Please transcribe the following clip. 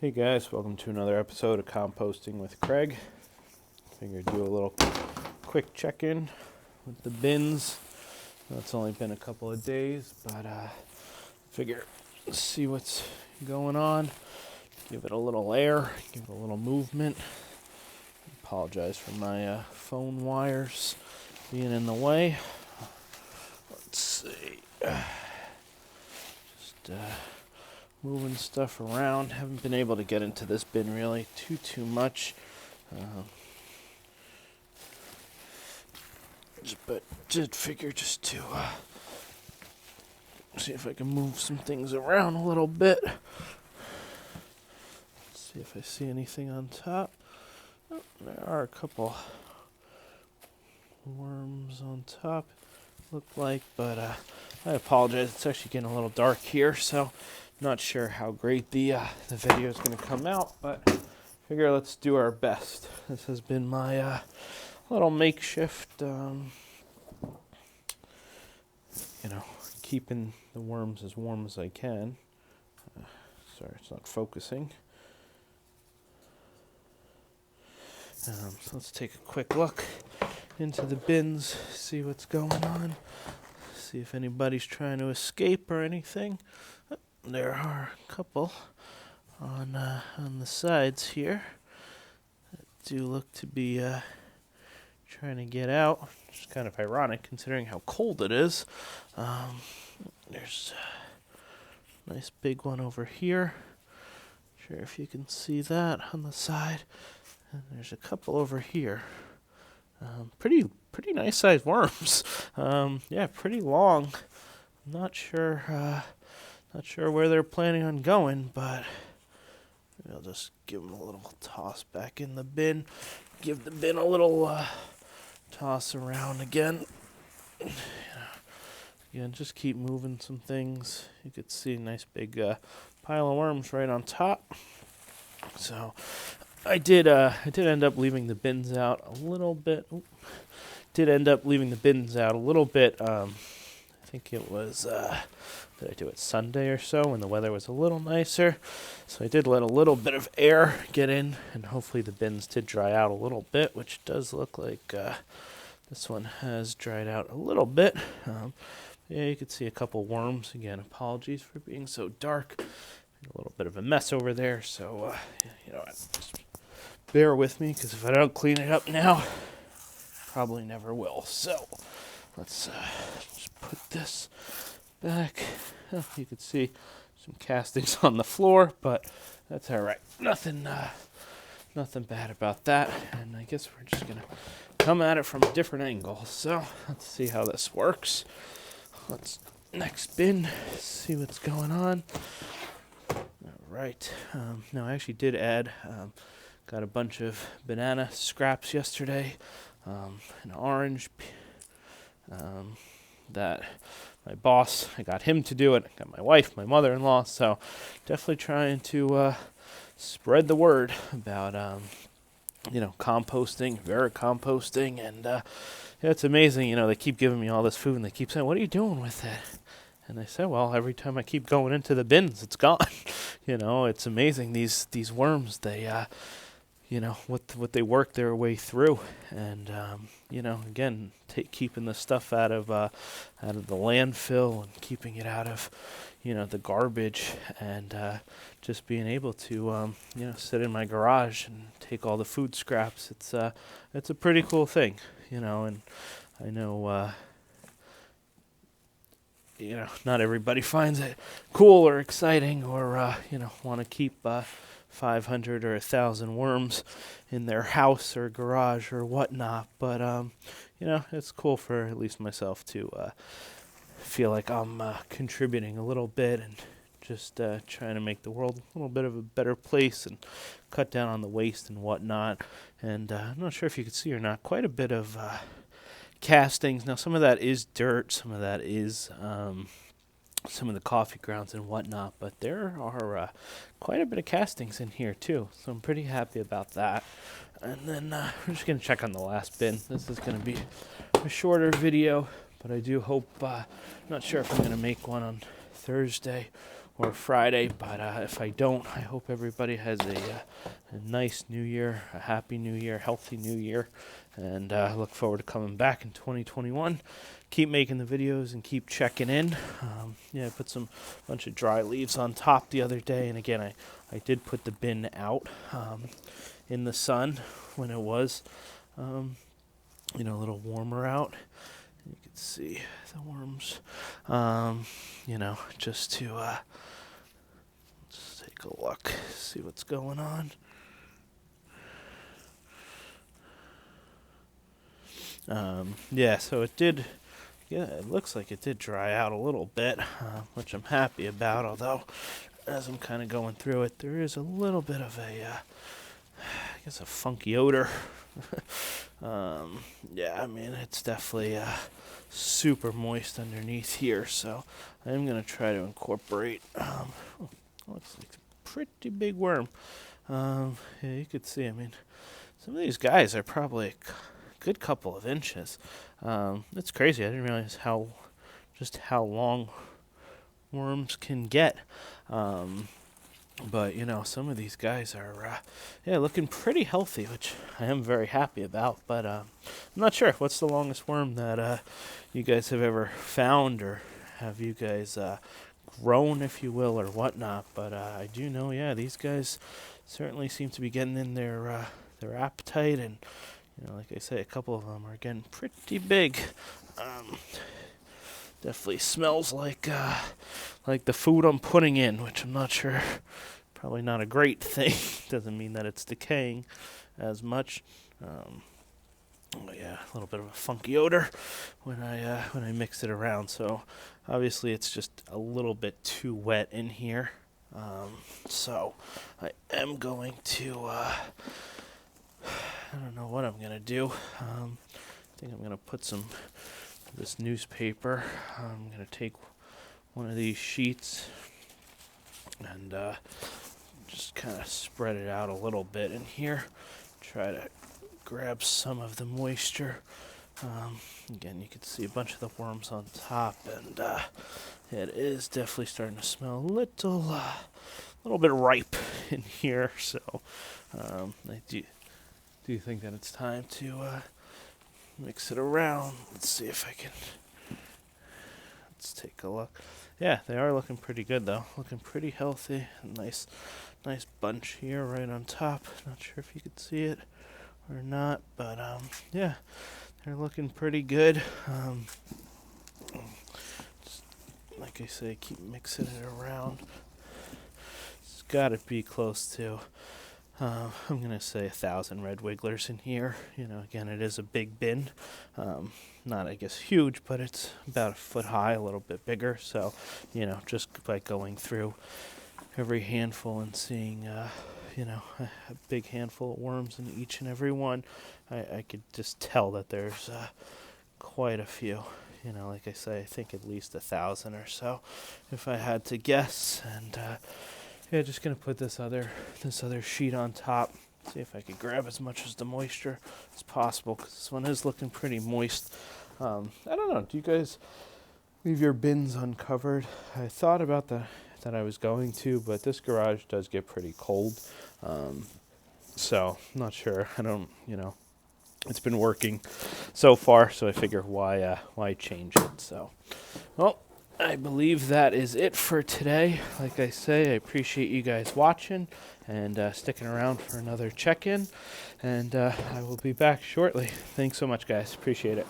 Hey guys, welcome to another episode of Composting with Craig. Figured do a little quick check-in with the bins. It's only been a couple of days, but figure see what's going on. Give it a little air, give it a little movement. Apologize for my phone wires being in the way. Let's see. Just moving stuff around. Haven't been able to get into this bin really too much. But did figure just to see if I can move some things around a little bit. Let's see if I see anything on top. Oh, there are a couple worms on top, look like, but I apologize. It's actually getting a little dark here, so not sure how great the video is going to come out, but figure let's do our best. This has been my little makeshift, keeping the worms as warm as I can. Sorry, it's not focusing. So let's take a quick look into the bins, see what's going on, see if anybody's trying to escape or anything. There are a couple on the sides here that do look to be trying to get out, which is kind of ironic considering how cold it is. There's a nice big one over here. Not sure if you can see that on the side. And there's a couple over here. Pretty nice sized worms. Pretty long. Not sure where they're planning on going, but I'll just give them a little toss back in the bin. Give the bin a little toss around again. Again, just keep moving some things. You could see a nice big pile of worms right on top. So I did end up leaving the bins out a little bit. I think it was, did I do it Sunday or so when the weather was a little nicer? So I did let a little bit of air get in, and hopefully the bins did dry out a little bit, which does look like this one has dried out a little bit. You could see a couple worms. Again, apologies for being so dark. A little bit of a mess over there, so just bear with me, because if I don't clean it up now, probably never will. So let's just put this back. Oh, you can see some castings on the floor, but that's all right. Nothing bad about that. And I guess we're just gonna come at it from a different angle. So let's see how this works. Let's next bin, see what's going on. All right. No, I actually did add. Got a bunch of banana scraps yesterday. An orange that my boss, I got him to do it. I got my wife, my mother-in-law. So definitely trying to spread the word about composting, vericomposting, and it's amazing. They keep giving me all this food, and they keep saying, "What are you doing with it?" And I said, "Well, every time I keep going into the bins, it's gone." It's amazing. These worms, they what they work their way through, and again, keeping the stuff out of the landfill and keeping it out of the garbage, and just being able to sit in my garage and take all the food scraps. It's a pretty cool thing, and I know not everybody finds it cool or exciting, or want to keep 500 or 1,000 worms in their house or garage or whatnot, but it's cool for at least myself to feel like I'm contributing a little bit, and just trying to make the world a little bit of a better place and cut down on the waste and whatnot. And I'm not sure if you can see or not, quite a bit of castings. Now, some of that is dirt, some of that is some of the coffee grounds and whatnot, but there are quite a bit of castings in here too, so I'm pretty happy about that. And then we're just going to check on the last bin. This is going to be a shorter video, but I do hope, not sure if I'm going to make one on Thursday or Friday. But if I don't, I hope everybody has a nice new year, a happy new year, healthy new year. And I look forward to coming back in 2021. Keep making the videos and keep checking in. I put some bunch of dry leaves on top the other day. And again, I did put the bin out in the sun when it was, a little warmer out. You can see the worms, just to just take a look, see what's going on. So it looks like it did dry out a little bit, which I'm happy about, although as I'm kind of going through it, there is a little bit of a funky odor. It's definitely super moist underneath here, so I'm going to try to incorporate, looks like a pretty big worm. You could see, some of these guys are probably a good couple of inches. It's crazy. I didn't realize how long worms can get. But some of these guys are looking pretty healthy, which I am very happy about. But I'm not sure what's the longest worm that you guys have ever found, or have you guys grown, if you will, or whatnot. But I do know, these guys certainly seem to be getting in their appetite, and like I say, a couple of them are getting pretty big. Definitely smells like the food I'm putting in, which I'm not sure. Probably not a great thing. Doesn't mean that it's decaying as much. A little bit of a funky odor when I mix it around. So obviously it's just a little bit too wet in here. So I am going to. I don't know what I'm gonna do. I think I'm gonna put this newspaper. I'm going to take one of these sheets and just kind of spread it out a little bit in here. Try to grab some of the moisture. Again, you can see a bunch of the worms on top, and it is definitely starting to smell a little bit ripe in here. So I do think that it's time to mix it around. Let's see if I can. Let's take a look. Yeah, they are looking pretty good though. Looking pretty healthy. Nice bunch here right on top. Not sure if you could see it or not, but they're looking pretty good. Just, like I say, keep mixing it around. It's got to be close to. I'm going to say 1,000 red wigglers in here. Again, it is a big bin. Not, I guess, huge, but it's about a foot high, a little bit bigger. So, just by going through every handful and seeing, a big handful of worms in each and every one, I could just tell that there's quite a few. Like I say, I think at least 1,000 or so, if I had to guess. And, just going to put this other sheet on top. See if I could grab as much of the moisture as possible, because this one is looking pretty moist. I don't know. Do you guys leave your bins uncovered? I thought about that I was going to, but this garage does get pretty cold. So, not sure. I don't, it's been working so far, so I figure why change it. So, well, I believe that is it for today. Like I say, I appreciate you guys watching and sticking around for another check-in. And I will be back shortly. Thanks so much, guys. Appreciate it.